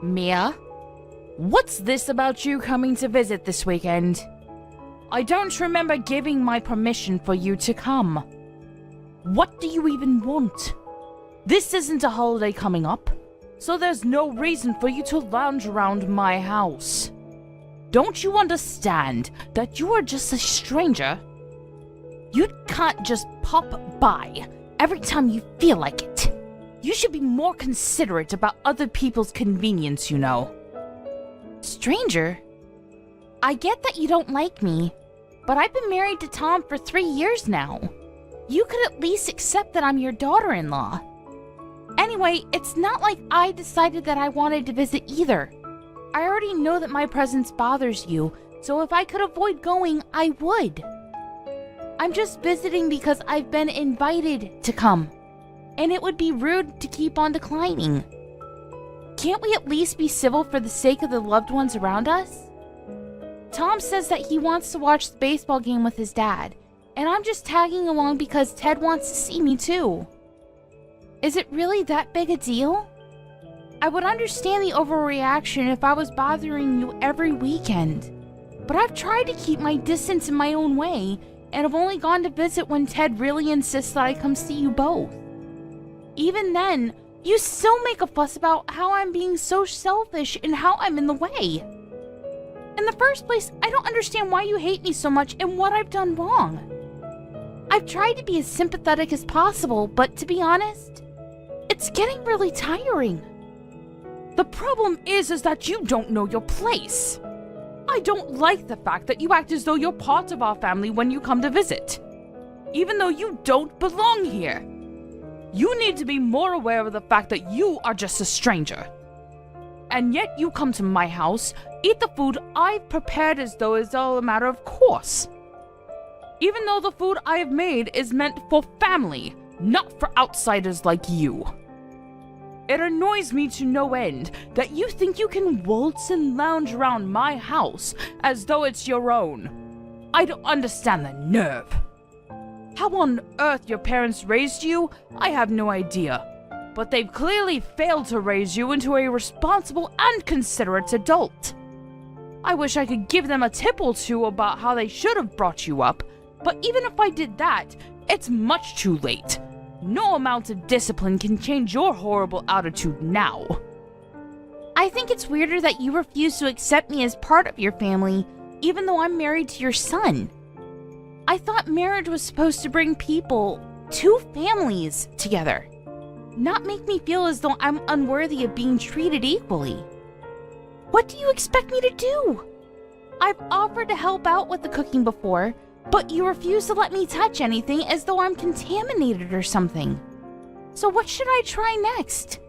Mia? What's this about you coming to visit this weekend? I don't remember giving my permission for you to come. What do you even want? This isn't a holiday coming up, so there's no reason for you to lounge around my house. Don't you understand that you are just a stranger? You can't just pop by every time you feel like it. You should be more considerate about other people's convenience, you know. Stranger? I get that you don't like me, but I've been married to Tom for 3 years now. You could at least accept that I'm your daughter-in-law. Anyway, it's not like I decided that I wanted to visit either. I already know that my presence bothers you, so if I could avoid going, I would. I'm just visiting because I've been invited to come, and it would be rude to keep on declining. Can't we at least be civil for the sake of the loved ones around us? Tom says that he wants to watch the baseball game with his dad, and I'm just tagging along because Ted wants to see me too. Is it really that big a deal? I would understand the overreaction if I was bothering you every weekend, but I've tried to keep my distance in my own way, and I've only gone to visit when Ted really insists that I come see you both. Even then, you still make a fuss about how I'm being so selfish and how I'm in the way. In the first place, I don't understand why you hate me so much and what I've done wrong. I've tried to be as sympathetic as possible, but to be honest, it's getting really tiring. The problem is that you don't know your place. I don't like the fact that you act as though you're part of our family when you come to visit, even though you don't belong here. You need to be more aware of the fact that you are just a stranger. And yet you come to my house, eat the food I've prepared as though it's all a matter of course. Even though the food I have made is meant for family, not for outsiders like you. It annoys me to no end that you think you can waltz and lounge around my house as though it's your own. I don't understand the nerve. How on earth your parents raised you, I have no idea. But they've clearly failed to raise you into a responsible and considerate adult. I wish I could give them a tip or two about how they should have brought you up, but even if I did that, it's much too late. No amount of discipline can change your horrible attitude now. I think it's weirder that you refuse to accept me as part of your family, even though I'm married to your son. I thought marriage was supposed to bring people, two families, together, not make me feel as though I'm unworthy of being treated equally. What do you expect me to do? I've offered to help out with the cooking before, but you refuse to let me touch anything as though I'm contaminated or something. So what should I try next?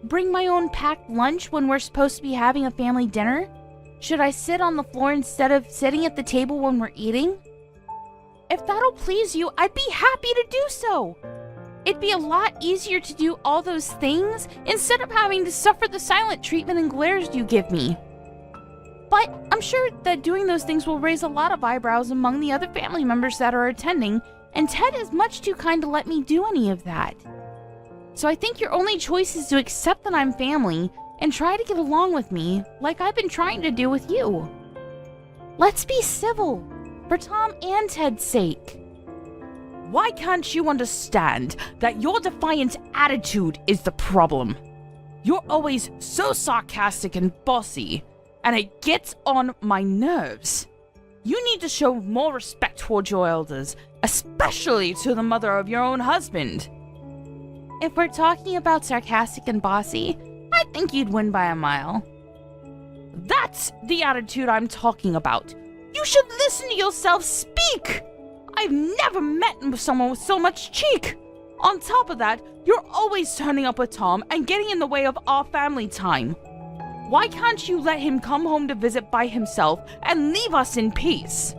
Bring my own packed lunch when we're supposed to be having a family dinner? Should I sit on the floor instead of sitting at the table when we're eating? If that'll please you, I'd be happy to do so. It'd be a lot easier to do all those things instead of having to suffer the silent treatment and glares you give me. But I'm sure that doing those things will raise a lot of eyebrows among the other family members that are attending, and Ted is much too kind to let me do any of that. So I think your only choice is to accept that I'm family and try to get along with me like I've been trying to do with you. Let's be civil, for Tom and Ted's sake. Why can't you understand that your defiant attitude is the problem? You're always so sarcastic and bossy, and it gets on my nerves. You need to show more respect towards your elders, especially to the mother of your own husband. If we're talking about sarcastic and bossy, I think you'd win by a mile. That's the attitude I'm talking about. You should listen to yourself speak! I've never met someone with so much cheek! On top of that, you're always turning up with Tom and getting in the way of our family time. Why can't you let him come home to visit by himself and leave us in peace?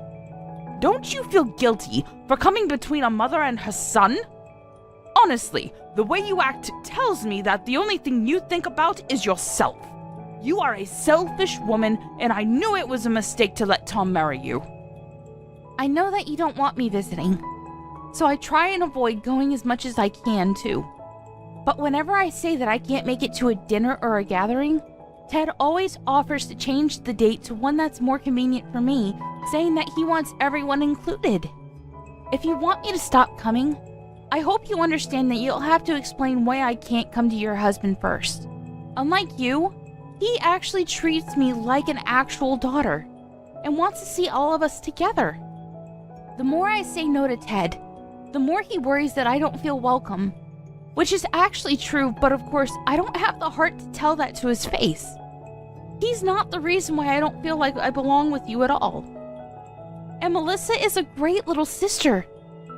Don't you feel guilty for coming between a mother and her son? Honestly, the way you act tells me that the only thing you think about is yourself. You are a selfish woman, and I knew it was a mistake to let Tom marry you. I know that you don't want me visiting, so I try and avoid going as much as I can too. But whenever I say that I can't make it to a dinner or a gathering, Ted always offers to change the date to one that's more convenient for me, saying that he wants everyone included. If you want me to stop coming, I hope you understand that you'll have to explain why I can't come to your husband first. Unlike you, he actually treats me like an actual daughter and wants to see all of us together. The more I say no to Ted, the more he worries that I don't feel welcome, which is actually true, but of course, I don't have the heart to tell that to his face. He's not the reason why I don't feel like I belong with you at all. And Melissa is a great little sister.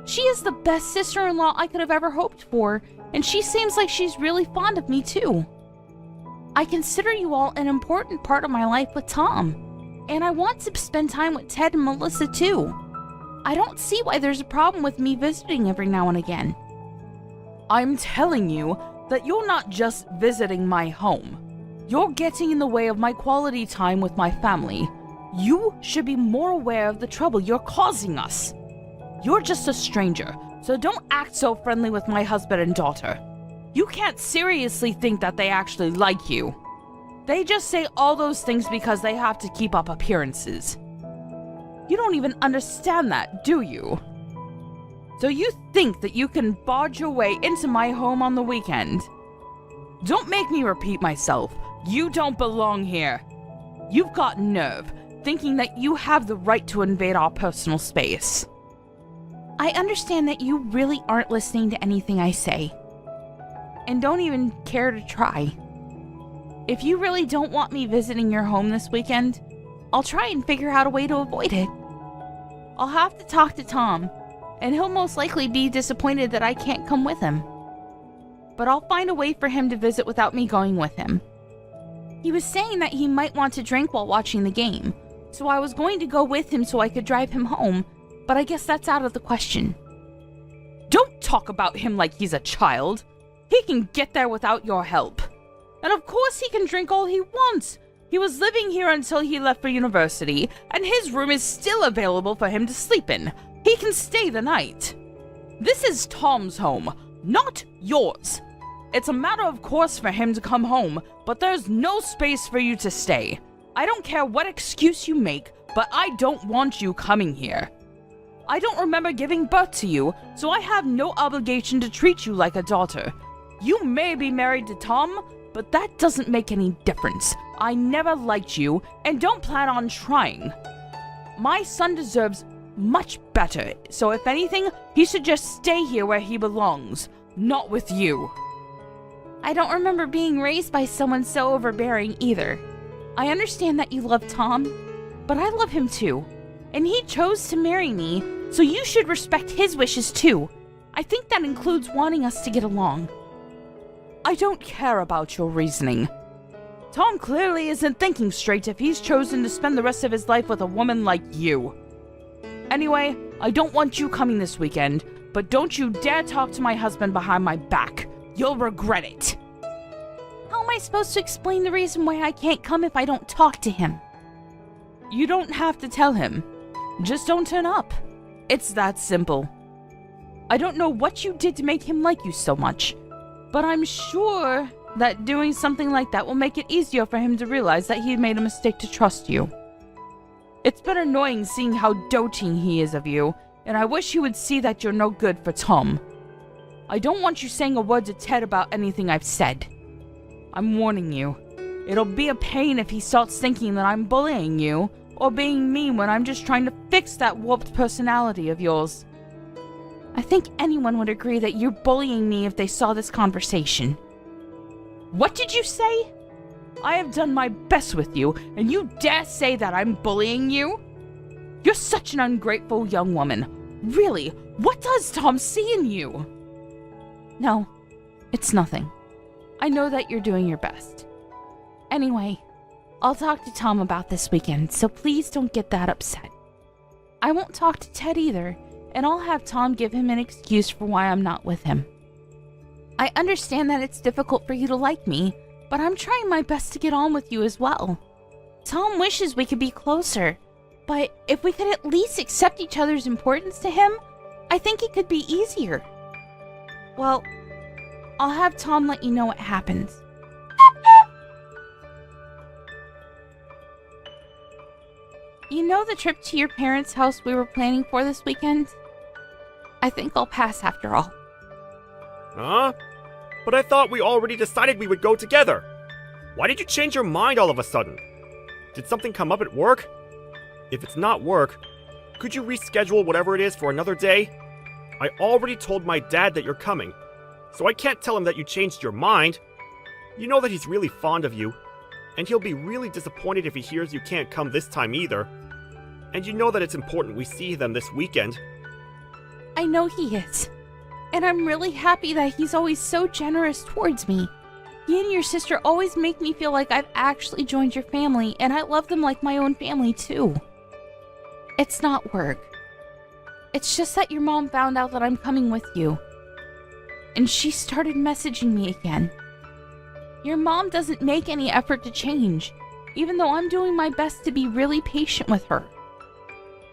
She is the best sister-in-law I could have ever hoped for, and she seems like she's really fond of me too. I consider you all an important part of my life with Tom, and I want to spend time with Ted and Melissa too. I don't see why there's a problem with me visiting every now and again. I'm telling you that you're not just visiting my home. You're getting in the way of my quality time with my family. You should be more aware of the trouble you're causing us. You're just a stranger, so don't act so friendly with my husband and daughter. You can't seriously think that they actually like you. They just say all those things because they have to keep up appearances. You don't even understand that, do you? So you think that you can barge your way into my home on the weekend? Don't make me repeat myself. You don't belong here. You've got nerve, thinking that you have the right to invade our personal space. I understand that you really aren't listening to anything I say, and don't even care to try. If you really don't want me visiting your home this weekend, I'll try and figure out a way to avoid it. I'll have to talk to Tom, and he'll most likely be disappointed that I can't come with him. But I'll find a way for him to visit without me going with him. He was saying that he might want to drink while watching the game, so I was going to go with him so I could drive him home, but I guess that's out of the question. Don't talk about him like he's a child. He can get there without your help. And of course he can drink all he wants. He was living here until he left for university, and his room is still available for him to sleep in. He can stay the night. This is Tom's home, not yours. It's a matter of course for him to come home, but there's no space for you to stay. I don't care what excuse you make, but I don't want you coming here. I don't remember giving birth to you, so I have no obligation to treat you like a daughter. You may be married to Tom, but that doesn't make any difference. I never liked you, and don't plan on trying. My son deserves much better, so if anything, he should just stay here where he belongs, not with you. I don't remember being raised by someone so overbearing either. I understand that you love Tom, but I love him too, and he chose to marry me, so you should respect his wishes too. I think that includes wanting us to get along. I don't care about your reasoning. Tom clearly isn't thinking straight if he's chosen to spend the rest of his life with a woman like you. Anyway, I don't want you coming this weekend, but don't you dare talk to my husband behind my back. You'll regret it. How am I supposed to explain the reason why I can't come if I don't talk to him? You don't have to tell him. Just don't turn up. It's that simple. I don't know what you did to make him like you so much, but I'm sure that doing something like that will make it easier for him to realize that he made a mistake to trust you. It's been annoying seeing how doting he is of you, and I wish he would see that you're no good for Tom. I don't want you saying a word to Ted about anything I've said. I'm warning you. It'll be a pain if he starts thinking that I'm bullying you, or being mean when I'm just trying to fix that warped personality of yours. I think anyone would agree that you're bullying me if they saw this conversation. What did you say? I have done my best with you, and you dare say that I'm bullying you? You're such an ungrateful young woman. Really, what does Tom see in you? No, it's nothing. I know that you're doing your best. Anyway, I'll talk to Tom about this weekend, so please don't get that upset. I won't talk to Ted either, and I'll have Tom give him an excuse for why I'm not with him. I understand that it's difficult for you to like me, but I'm trying my best to get on with you as well. Tom wishes we could be closer, but if we could at least accept each other's importance to him, I think it could be easier. Well, I'll have Tom let you know what happens. know the trip to your parents' house we were planning for this weekend? I think I'll pass after all. Huh? But I thought we already decided we would go together. Why did you change your mind all of a sudden? Did something come up at work? If it's not work, could you reschedule whatever it is for another day? I already told my dad that you're coming, so I can't tell him that you changed your mind. You know that he's really fond of you, and he'll be really disappointed if he hears you can't come this time either. And you know that it's important we see them this weekend. I know he is. And I'm really happy that he's always so generous towards me. He and your sister always make me feel like I've actually joined your family, and I love them like my own family too. It's not work. It's just that your mom found out that I'm coming with you. And she started messaging me again. Your mom doesn't make any effort to change, even though I'm doing my best to be really patient with her.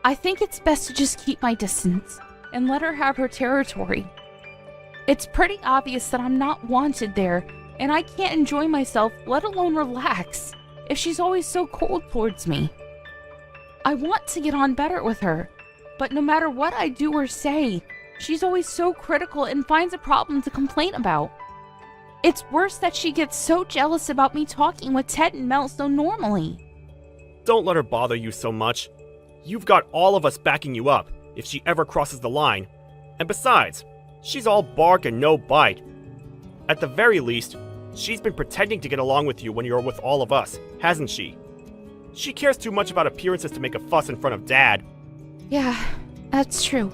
I think it's best to just keep my distance and let her have her territory. It's pretty obvious that I'm not wanted there, and I can't enjoy myself, let alone relax, if she's always so cold towards me. I want to get on better with her, but no matter what I do or say, she's always so critical and finds a problem to complain about. It's worse that she gets so jealous about me talking with Ted and Mel so normally. Don't let her bother you so much. You've got all of us backing you up if she ever crosses the line. And besides, she's all bark and no bite. At the very least, she's been pretending to get along with you when you're with all of us, hasn't she? She cares too much about appearances to make a fuss in front of Dad. Yeah, that's true.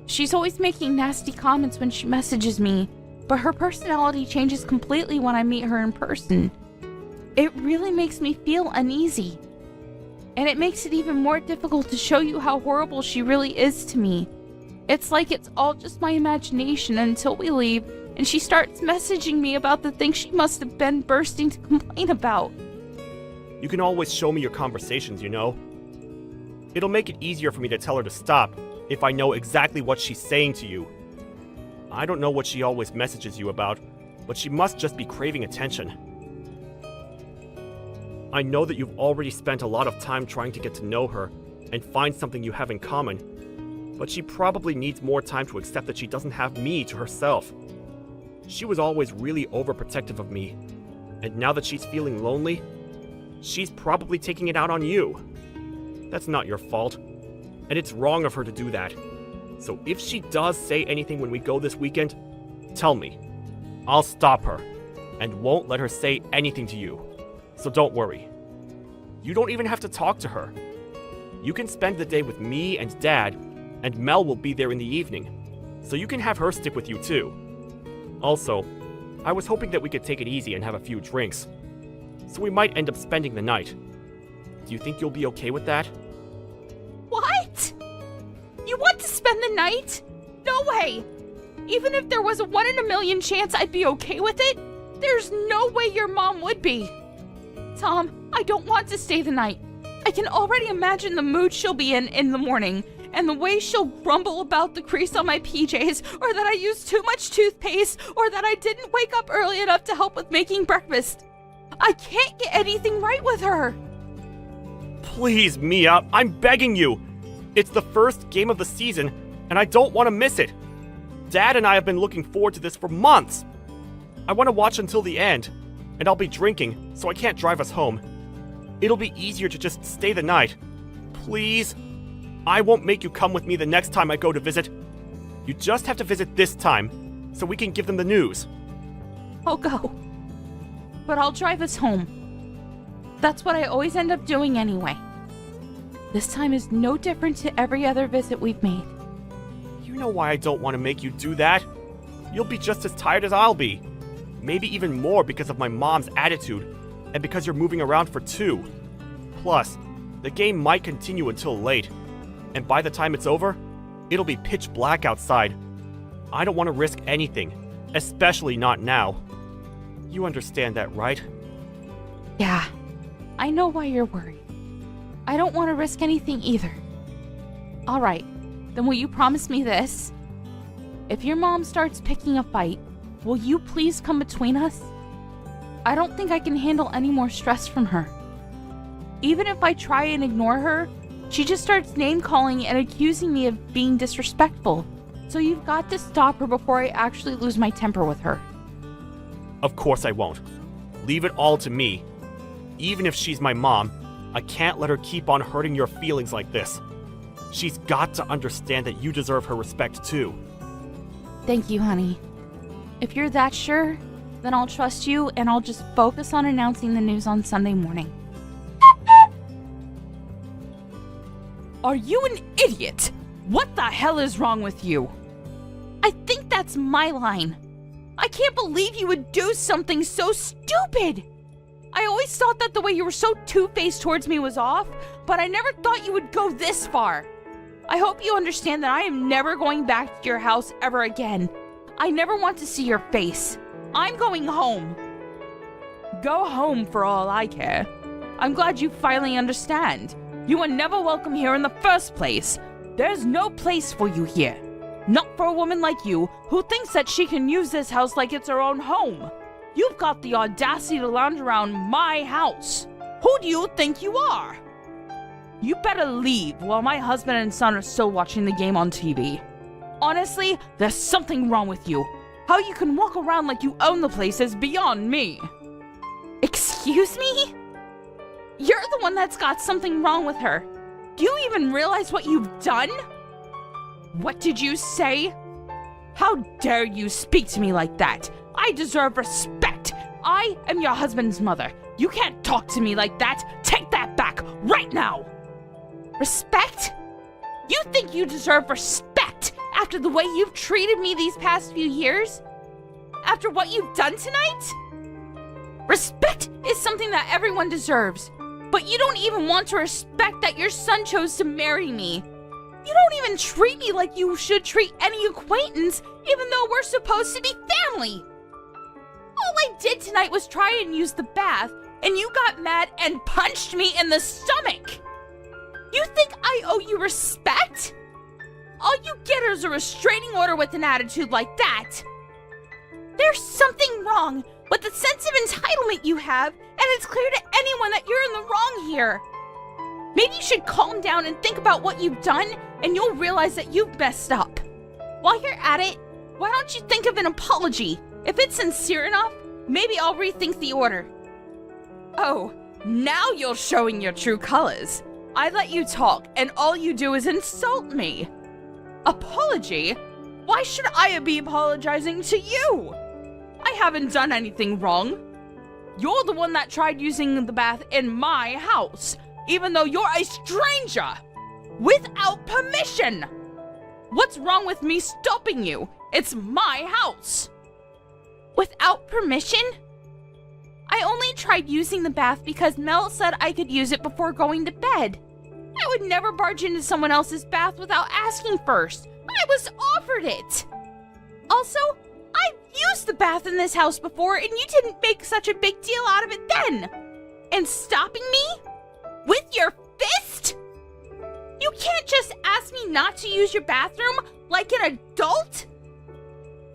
She's always making nasty comments when she messages me, but her personality changes completely when I meet her in person. It really makes me feel uneasy. And it makes it even more difficult to show you how horrible she really is to me. It's like it's all just my imagination until we leave and she starts messaging me about the things she must have been bursting to complain about. You can always show me your conversations, you know? It'll make it easier for me to tell her to stop if I know exactly what she's saying to you. I don't know what she always messages you about, but she must just be craving attention. I know that you've already spent a lot of time trying to get to know her and find something you have in common, but she probably needs more time to accept that she doesn't have me to herself. She was always really overprotective of me, and now that she's feeling lonely, she's probably taking it out on you. That's not your fault, and it's wrong of her to do that. So if she does say anything when we go this weekend, tell me. I'll stop her, and won't let her say anything to you. So don't worry. You don't even have to talk to her. You can spend the day with me and Dad, and Mel will be there in the evening, so you can have her stick with you too. Also, I was hoping that we could take it easy and have a few drinks, so we might end up spending the night. Do you think you'll be okay with that? What? You want to spend the night? No way! Even if there was a 1 in a million chance I'd be okay with it, there's no way your mom would be. Tom, I don't want to stay the night. I can already imagine the mood she'll be in the morning, and the way she'll grumble about the crease on my PJs, or that I used too much toothpaste, or that I didn't wake up early enough to help with making breakfast. I can't get anything right with her. Please, Mia, I'm begging you. It's the first game of the season, and I don't want to miss it. Dad and I have been looking forward to this for months. I want to watch until the end, and I'll be drinking, so I can't drive us home. It'll be easier to just stay the night. Please? I won't make you come with me the next time I go to visit. You just have to visit this time, so we can give them the news. I'll go. But I'll drive us home. That's what I always end up doing anyway. This time is no different to every other visit we've made. You know why I don't want to make you do that? You'll be just as tired as I'll be. Maybe even more because of my mom's attitude, and because you're moving around for 2. Plus, the game might continue until late, and by the time it's over, it'll be pitch black outside. I don't want to risk anything, especially not now. You understand that, right? Yeah, I know why you're worried. I don't want to risk anything either. Alright, then will you promise me this? If your mom starts picking a fight, will you please come between us? I don't think I can handle any more stress from her. Even if I try and ignore her, she just starts name-calling and accusing me of being disrespectful. So you've got to stop her before I actually lose my temper with her. Of course I won't. Leave it all to me. Even if she's my mom, I can't let her keep on hurting your feelings like this. She's got to understand that you deserve her respect too. Thank you, honey. If you're that sure, then I'll trust you and I'll just focus on announcing the news on Sunday morning. Are you an idiot? What the hell is wrong with you? I think that's my line. I can't believe you would do something so stupid. I always thought that the way you were so two-faced towards me was off, but I never thought you would go this far. I hope you understand that I am never going back to your house ever again. I never want to see your face. I'm going home. Go home for all I care. I'm glad you finally understand. You were never welcome here in the first place. There's no place for you here. Not for a woman like you, who thinks that she can use this house like it's her own home. You've got the audacity to lounge around my house. Who do you think you are? You better leave while my husband and son are still watching the game on TV. Honestly, there's something wrong with you. How you can walk around like you own the place is beyond me. Excuse me? You're the one that's got something wrong with her. Do you even realize what you've done? What did you say? How dare you speak to me like that? I deserve respect. I am your husband's mother. You can't talk to me like that. Take that back right now. Respect? You think you deserve respect after the way you've treated me these past few years? After what you've done tonight? Respect is something that everyone deserves. But you don't even want to respect that your son chose to marry me. You don't even treat me like you should treat any acquaintance, even though we're supposed to be family. All I did tonight was try and use the bath, and you got mad and punched me in the stomach. You think I owe you respect? All you get is a restraining order with an attitude like that. There's something wrong with the sense of entitlement you have, and it's clear to anyone that you're in the wrong here. Maybe you should calm down and think about what you've done, and you'll realize that you've messed up. While you're at it, why don't you think of an apology? If it's sincere enough, maybe I'll rethink the order. Oh, now you're showing your true colors. I let you talk, and all you do is insult me. Apology? Why should I be apologizing to you? I haven't done anything wrong. You're the one that tried using the bath in my house, even though you're a stranger, without permission. What's wrong with me stopping you? It's my house. Without permission? I only tried using the bath because Mel said I could use it before going to bed. I would never barge into someone else's bath without asking first. I was offered it. Also, I've used the bath in this house before and you didn't make such a big deal out of it then. And stopping me? With your fist? You can't just ask me not to use your bathroom like an adult?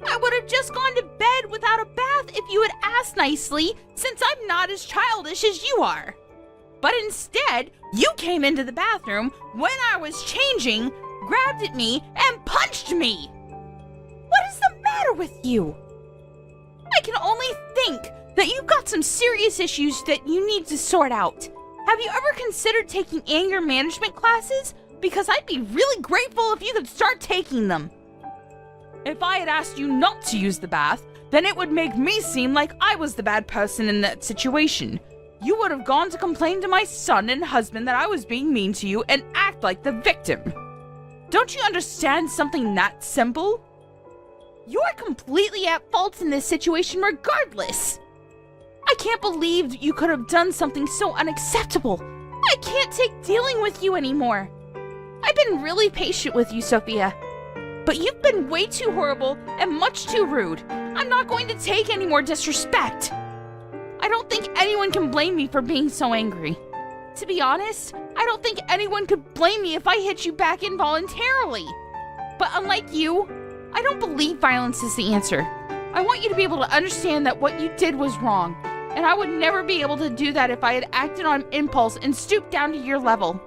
I would have just gone to bed without a bath if you had asked nicely, since I'm not as childish as you are. But instead, you came into the bathroom when I was changing, grabbed at me, and punched me. What is the matter with you? I can only think that you've got some serious issues that you need to sort out. Have you ever considered taking anger management classes? Because I'd be really grateful if you could start taking them. If I had asked you not to use the bath, then it would make me seem like I was the bad person in that situation. You would have gone to complain to my son and husband that I was being mean to you and act like the victim. Don't you understand something that simple? You're completely at fault in this situation regardless. I can't believe you could have done something so unacceptable. I can't take dealing with you anymore. I've been really patient with you, Sophia. But you've been way too horrible and much too rude. I'm not going to take any more disrespect. I don't think anyone can blame me for being so angry. To be honest, I don't think anyone could blame me if I hit you back involuntarily. But unlike you, I don't believe violence is the answer. I want you to be able to understand that what you did was wrong, and I would never be able to do that if I had acted on impulse and stooped down to your level.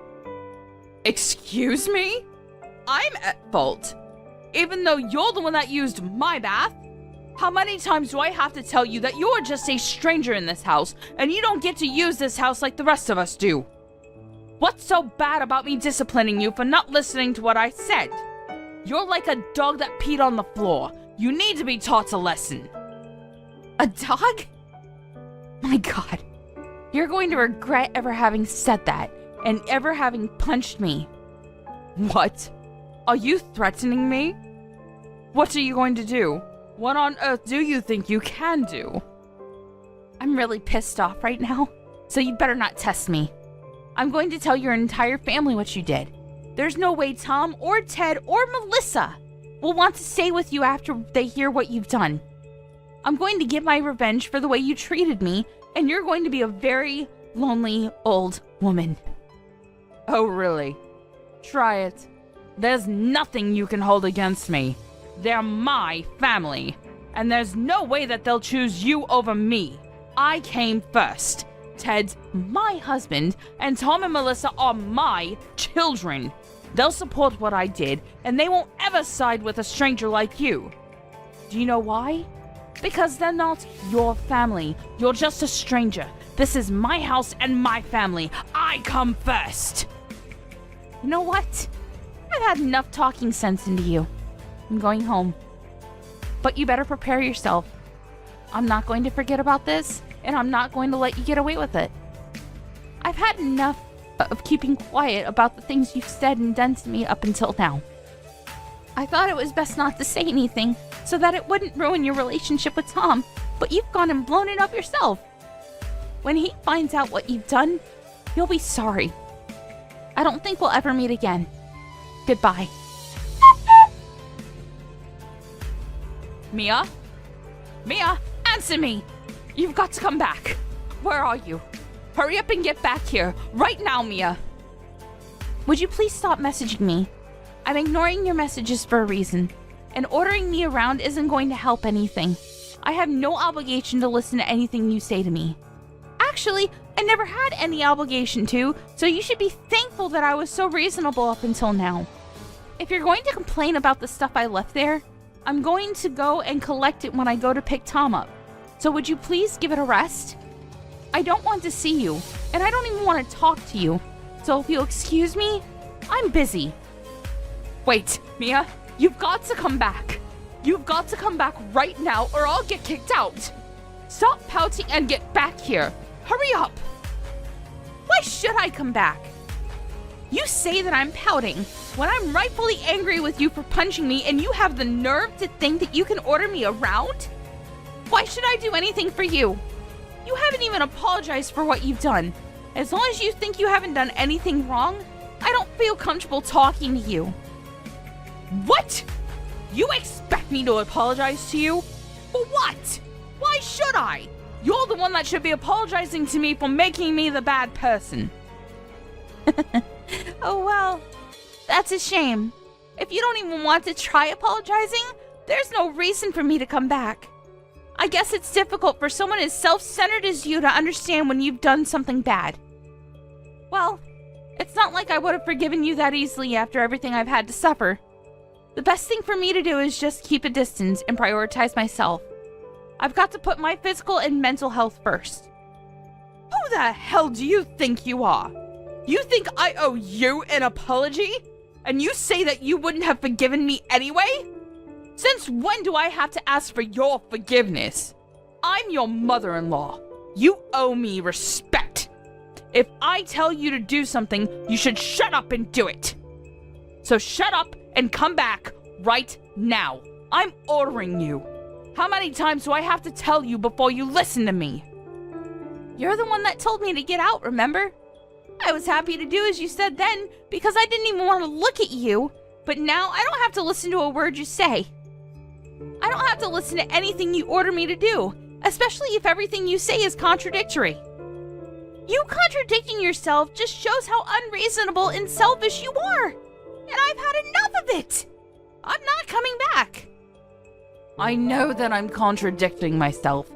Excuse me? I'm at fault. Even though you're the one that used my bath? How many times do I have to tell you that you're just a stranger in this house, and you don't get to use this house like the rest of us do? What's so bad about me disciplining you for not listening to what I said? You're like a dog that peed on the floor. You need to be taught a lesson. A dog? My God. You're going to regret ever having said that, and ever having punched me. What? Are you threatening me? What are you going to do? What on earth do you think you can do? I'm really pissed off right now, so you better not test me. I'm going to tell your entire family what you did. There's no way Tom or Ted or Melissa will want to stay with you after they hear what you've done. I'm going to get my revenge for the way you treated me, and you're going to be a very lonely old woman. Oh, really? Try it. There's nothing you can hold against me. They're my family, and there's no way that they'll choose you over me. I came first. Ted's my husband, and Tom and Melissa are my children. They'll support what I did, and they won't ever side with a stranger like you. Do you know why? Because they're not your family. You're just a stranger. This is my house and my family. I come first. You know what? I've had enough talking sense into you. I'm going home. But you better prepare yourself. I'm not going to forget about this, and I'm not going to let you get away with it. I've had enough of keeping quiet about the things you've said and done to me up until now. I thought it was best not to say anything so that it wouldn't ruin your relationship with Tom, but you've gone and blown it up yourself. When he finds out what you've done, you'll be sorry. I don't think we'll ever meet again. Goodbye. Mia? Mia, answer me! You've got to come back. Where are you? Hurry up and get back here. Right now, Mia. Would you please stop messaging me? I'm ignoring your messages for a reason, and ordering me around isn't going to help anything. I have no obligation to listen to anything you say to me. Actually, I never had any obligation to, so you should be thankful that I was so reasonable up until now. If you're going to complain about the stuff I left there, I'm going to go and collect it when I go to pick Tom up. So would you please give it a rest? I don't want to see you, and I don't even want to talk to you. So if you'll excuse me, I'm busy. Wait, Mia, you've got to come back. You've got to come back right now or I'll get kicked out. Stop pouting and get back here. Hurry up. Why should I come back? You say that I'm pouting when I'm rightfully angry with you for punching me, and you have the nerve to think that you can order me around? Why should I do anything for you? You haven't even apologized for what you've done. As long as you think you haven't done anything wrong, I don't feel comfortable talking to you. What? You expect me to apologize to you? For what? Why should I? You're the one that should be apologizing to me for making me the bad person. Oh well, that's a shame. If you don't even want to try apologizing, there's no reason for me to come back. I guess it's difficult for someone as self-centered as you to understand when you've done something bad. Well, it's not like I would have forgiven you that easily after everything I've had to suffer. The best thing for me to do is just keep a distance and prioritize myself. I've got to put my physical and mental health first. Who the hell do you think you are? You think I owe you an apology? And you say that you wouldn't have forgiven me anyway? Since when do I have to ask for your forgiveness? I'm your mother-in-law. You owe me respect. If I tell you to do something, you should shut up and do it. So shut up and come back right now. I'm ordering you. How many times do I have to tell you before you listen to me? You're the one that told me to get out, remember? I was happy to do as you said then because I didn't even want to look at you, but now I don't have to listen to a word you say. I don't have to listen to anything you order me to do, especially if everything you say is contradictory. You contradicting yourself just shows how unreasonable and selfish you are, and I've had enough of it. I'm not coming back. I know that I'm contradicting myself,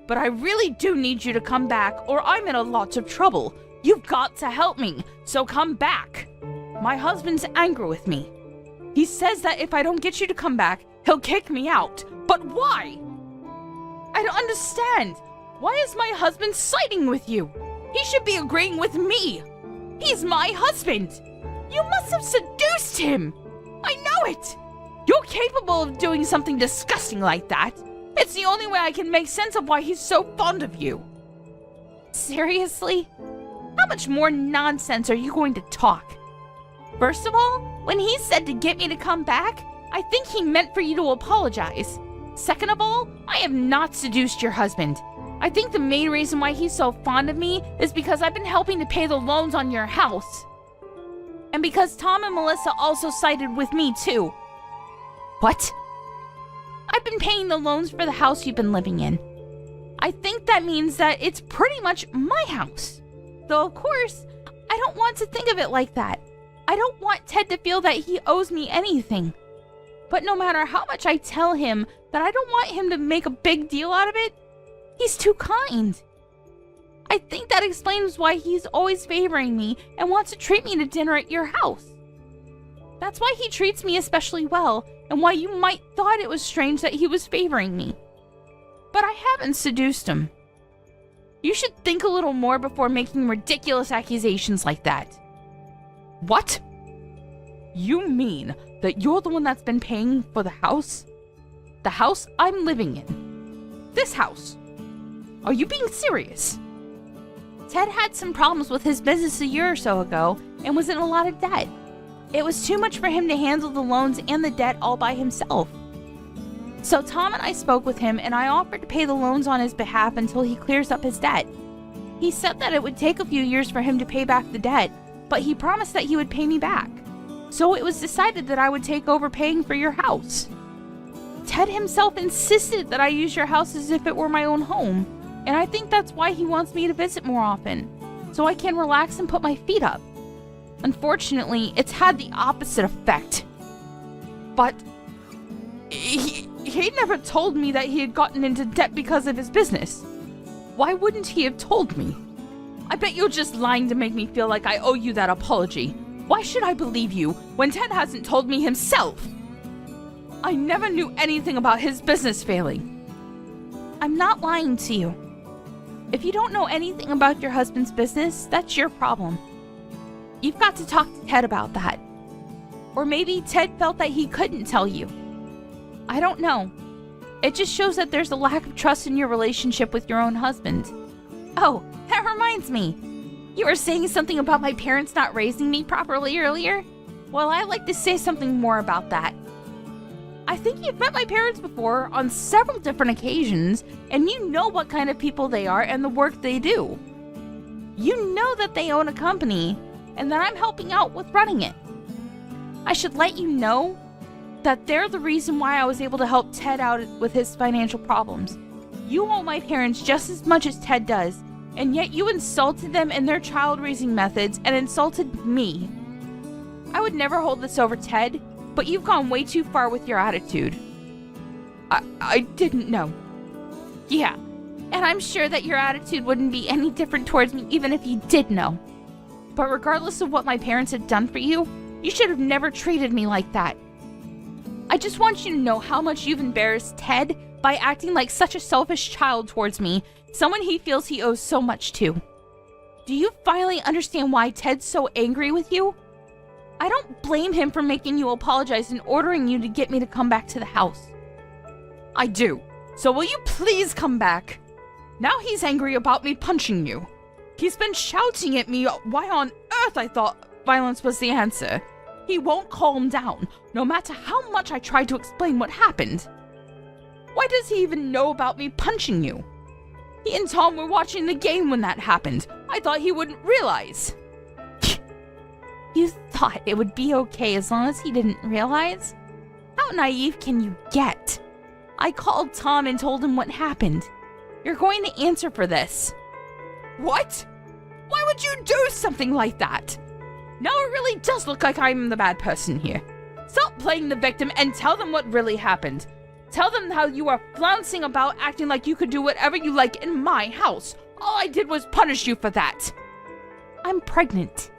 but I really do need you to come back or I'm in a lot of trouble. You've got to help me, so come back. My husband's angry with me. He says that if I don't get you to come back, he'll kick me out. But why? I don't understand. Why is my husband siding with you? He should be agreeing with me. He's my husband. You must have seduced him. I know it. You're capable of doing something disgusting like that. It's the only way I can make sense of why he's so fond of you. Seriously? How much more nonsense are you going to talk? First of all, when he said to get me to come back, I think he meant for you to apologize. Second of all, I have not seduced your husband. I think the main reason why he's so fond of me is because I've been helping to pay the loans on your house. And because Tom and Melissa also sided with me too. What? I've been paying the loans for the house you've been living in. I think that means that it's pretty much my house. Though of course, I don't want to think of it like that. I don't want Ted to feel that he owes me anything. But no matter how much I tell him that I don't want him to make a big deal out of it, he's too kind. I think that explains why he's always favoring me and wants to treat me to dinner at your house. That's why he treats me especially well, and why you might thought it was strange that he was favoring me. But I haven't seduced him. You should think a little more before making ridiculous accusations like that. What? You mean that you're the one that's been paying for the house? The house I'm living in? This house? Are you being serious? Ted had some problems with his business a year or so ago and was in a lot of debt. It was too much for him to handle the loans and the debt all by himself. So Tom and I spoke with him and I offered to pay the loans on his behalf until he clears up his debt. He said that it would take a few years for him to pay back the debt, but he promised that he would pay me back. So it was decided that I would take over paying for your house. Ted himself insisted that I use your house as if it were my own home, and I think that's why he wants me to visit more often, so I can relax and put my feet up. Unfortunately, it's had the opposite effect. But he never told me that he had gotten into debt because of his business. Why wouldn't he have told me? I bet you're just lying to make me feel like I owe you that apology. Why should I believe you when Ted hasn't told me himself? I never knew anything about his business failing. I'm not lying to you. If you don't know anything about your husband's business, that's your problem. You've got to talk to Ted about that. Or maybe Ted felt that he couldn't tell you. I don't know. It just shows that there's a lack of trust in your relationship with your own husband. Oh, that reminds me. You were saying something about my parents not raising me properly earlier? Well, I'd like to say something more about that. I think you've met my parents before on several different occasions, and you know what kind of people they are and the work they do. You know that they own a company, and that I'm helping out with running it. I should let you know that they're the reason why I was able to help Ted out with his financial problems. You owe my parents just as much as Ted does, and yet you insulted them in their child-raising methods and insulted me. I would never hold this over Ted, but you've gone way too far with your attitude. I didn't know. Yeah, and I'm sure that your attitude wouldn't be any different towards me even if you did know. But regardless of what my parents had done for you, you should have never treated me like that. I just want you to know how much you've embarrassed Ted by acting like such a selfish child towards me, someone he feels he owes so much to. Do you finally understand why Ted's so angry with you? I don't blame him for making you apologize and ordering you to get me to come back to the house. I do. So will you please come back? Now he's angry about me punching you. He's been shouting at me why on earth I thought violence was the answer. He won't calm down, no matter how much I try to explain what happened. Why does he even know about me punching you? He and Tom were watching the game when that happened. I thought he wouldn't realize. You thought it would be okay as long as he didn't realize? How naive can you get? I called Tom and told him what happened. You're going to answer for this. What? Why would you do something like that? Now it really does look like I'm the bad person here. Stop playing the victim and tell them what really happened. Tell them how you are flouncing about acting like you could do whatever you like in my house. All I did was punish you for that. I'm pregnant.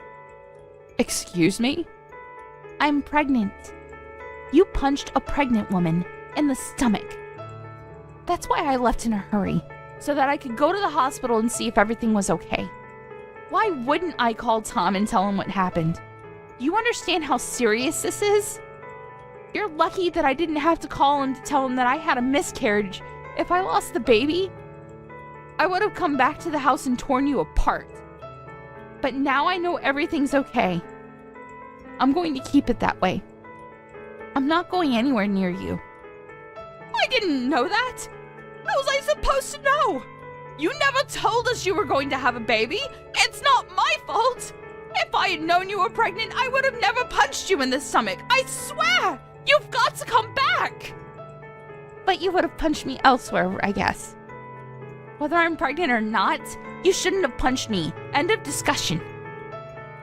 Excuse me? I'm pregnant. You punched a pregnant woman in the stomach. That's why I left in a hurry, so that I could go to the hospital and see if everything was okay. Why wouldn't I call Tom and tell him what happened? Do you understand how serious this is? You're lucky that I didn't have to call him to tell him that I had a miscarriage. If I lost the baby, I would have come back to the house and torn you apart. But now I know everything's okay. I'm going to keep it that way. I'm not going anywhere near you. I didn't know that. How was I supposed to know? You never told us you were going to have a baby. It's not my fault. If I had known you were pregnant, I would have never punched you in the stomach. I swear! You've got to come back! But you would have punched me elsewhere, I guess. Whether I'm pregnant or not, you shouldn't have punched me. End of discussion.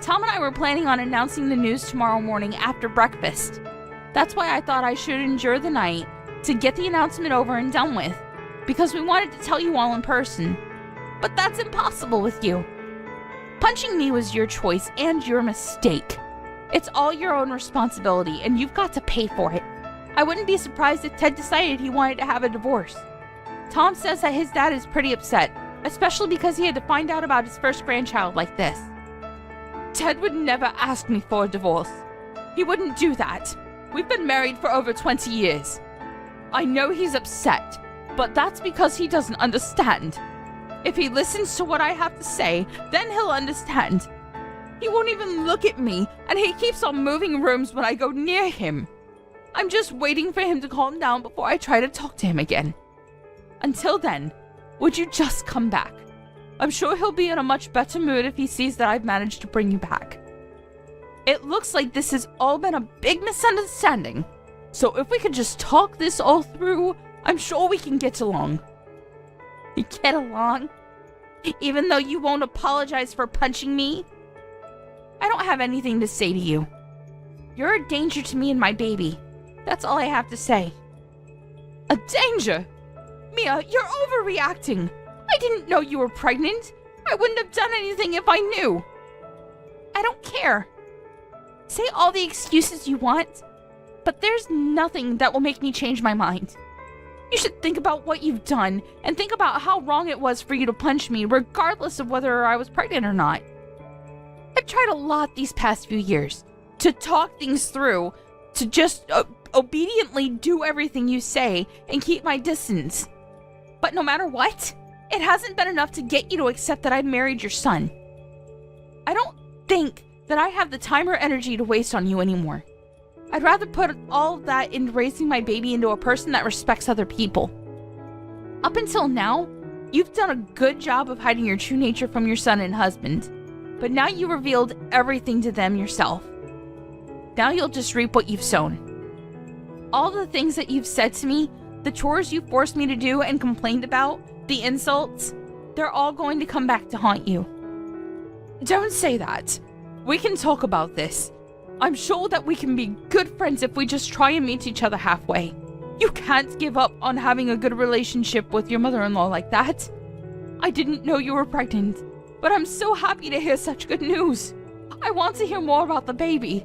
Tom and I were planning on announcing the news tomorrow morning after breakfast. That's why I thought I should endure the night to get the announcement over and done with, because we wanted to tell you all in person. But that's impossible with you. Punching me was your choice and your mistake. It's all your own responsibility, and you've got to pay for it. I wouldn't be surprised if Ted decided he wanted to have a divorce. Tom says that his dad is pretty upset, especially because he had to find out about his first grandchild like this. Ted would never ask me for a divorce. He wouldn't do that. We've been married for over 20 years. I know he's upset, but that's because he doesn't understand. If he listens to what I have to say, then he'll understand. He won't even look at me, and he keeps on moving rooms when I go near him. I'm just waiting for him to calm down before I try to talk to him again. Until then, would you just come back? I'm sure he'll be in a much better mood if he sees that I've managed to bring you back. It looks like this has all been a big misunderstanding. So if we could just talk this all through, I'm sure we can get along. Get along? Even though you won't apologize for punching me? I don't have anything to say to you. You're a danger to me and my baby. That's all I have to say. A danger? Mia, you're overreacting. I didn't know you were pregnant. I wouldn't have done anything if I knew. I don't care. Say all the excuses you want, but there's nothing that will make me change my mind. You should think about what you've done and think about how wrong it was for you to punch me, regardless of whether I was pregnant or not. I've tried a lot these past few years to talk things through, to just obediently do everything you say and keep my distance. But no matter what, it hasn't been enough to get you to accept that I married your son. I don't think that I have the time or energy to waste on you anymore. I'd rather put all of that into raising my baby into a person that respects other people. Up until now, you've done a good job of hiding your true nature from your son and husband, but now you revealed everything to them yourself. Now you'll just reap what you've sown. All the things that you've said to me, the chores you forced me to do and complained about, the insults, they're all going to come back to haunt you. Don't say that. We can talk about this. I'm sure that we can be good friends if we just try and meet each other halfway. You can't give up on having a good relationship with your mother-in-law like that. I didn't know you were pregnant, but I'm so happy to hear such good news. I want to hear more about the baby.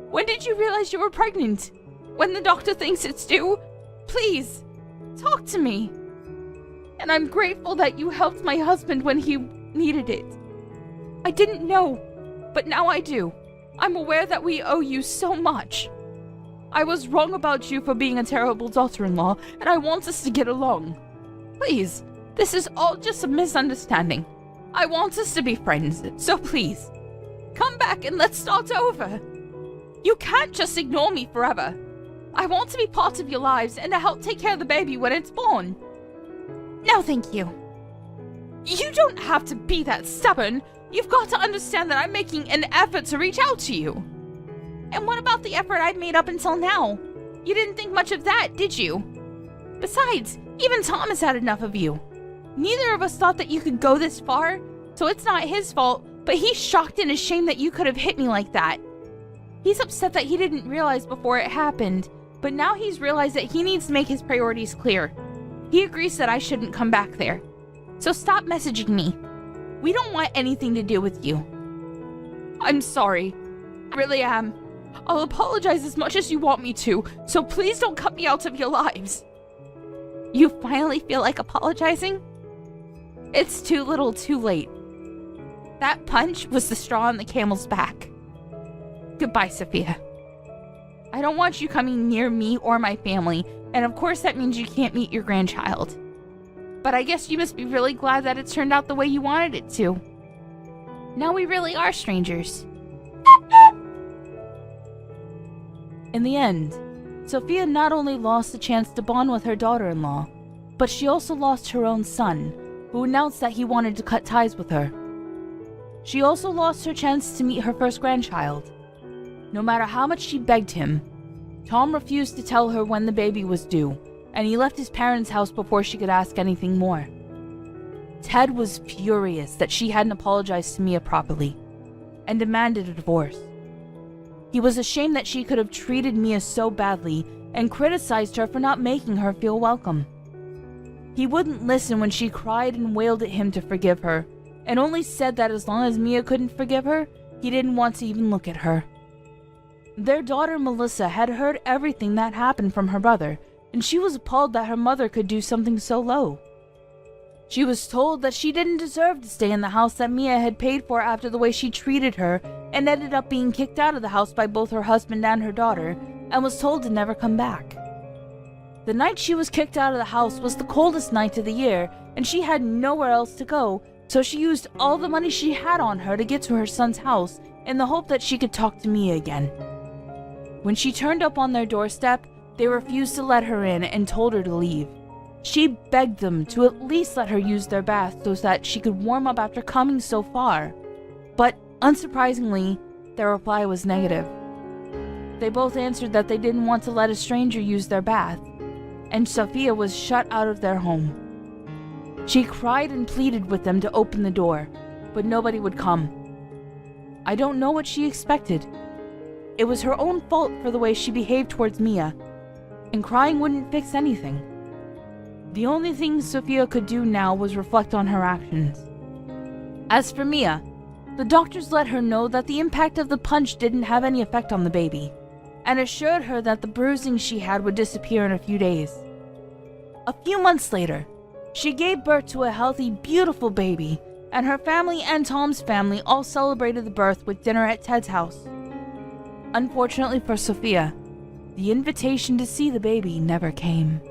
When did you realize you were pregnant? When the doctor thinks it's due? Please, talk to me. And I'm grateful that you helped my husband when he needed it. I didn't know, but now I do. I'm aware that we owe you so much. I was wrong about you for being a terrible daughter-in-law, and I want us to get along. Please, this is all just a misunderstanding. I want us to be friends, so please, come back and let's start over. You can't just ignore me forever. I want to be part of your lives and to help take care of the baby when it's born. No, thank you. You don't have to be that stubborn. You've got to understand that I'm making an effort to reach out to you. And what about the effort I've made up until now? You didn't think much of that, did you? Besides, even Tom has had enough of you. Neither of us thought that you could go this far, so it's not his fault, but he's shocked and ashamed that you could have hit me like that. He's upset that he didn't realize before it happened, but but now he's realized that he needs to make his priorities clear. He agrees that I shouldn't come back there. So stop messaging me. We don't want anything to do with you. I'm sorry. I really am. I'll apologize as much as you want me to, so please don't cut me out of your lives. You finally feel like apologizing? It's too little too late. That punch was the straw on the camel's back. Goodbye, Sophia. I don't want you coming near me or my family, and of course that means you can't meet your grandchild. But I guess you must be really glad that it turned out the way you wanted it to. Now we really are strangers. In the end, Sophia not only lost the chance to bond with her daughter-in-law, but she also lost her own son, who announced that he wanted to cut ties with her. She also lost her chance to meet her first grandchild. No matter how much she begged him, Tom refused to tell her when the baby was due, and he left his parents' house before she could ask anything more. Ted was furious that she hadn't apologized to Mia properly, and demanded a divorce. He was ashamed that she could have treated Mia so badly and criticized her for not making her feel welcome. He wouldn't listen when she cried and wailed at him to forgive her, and only said that as long as Mia couldn't forgive her, he didn't want to even look at her. Their daughter Melissa had heard everything that happened from her brother, and she was appalled that her mother could do something so low. She was told that she didn't deserve to stay in the house that Mia had paid for after the way she treated her, and ended up being kicked out of the house by both her husband and her daughter, and was told to never come back. The night she was kicked out of the house was the coldest night of the year, and she had nowhere else to go, so she used all the money she had on her to get to her son's house in the hope that she could talk to Mia again. When she turned up on their doorstep, they refused to let her in and told her to leave. She begged them to at least let her use their bath so that she could warm up after coming so far. But, unsurprisingly, their reply was negative. They both answered that they didn't want to let a stranger use their bath, and Sophia was shut out of their home. She cried and pleaded with them to open the door, but nobody would come. I don't know what she expected. It was her own fault for the way she behaved towards Mia, and crying wouldn't fix anything. The only thing Sophia could do now was reflect on her actions. As for Mia, the doctors let her know that the impact of the punch didn't have any effect on the baby, and assured her that the bruising she had would disappear in a few days. A few months later, she gave birth to a healthy, beautiful baby, and her family and Tom's family all celebrated the birth with dinner at Ted's house. Unfortunately for Sophia, the invitation to see the baby never came.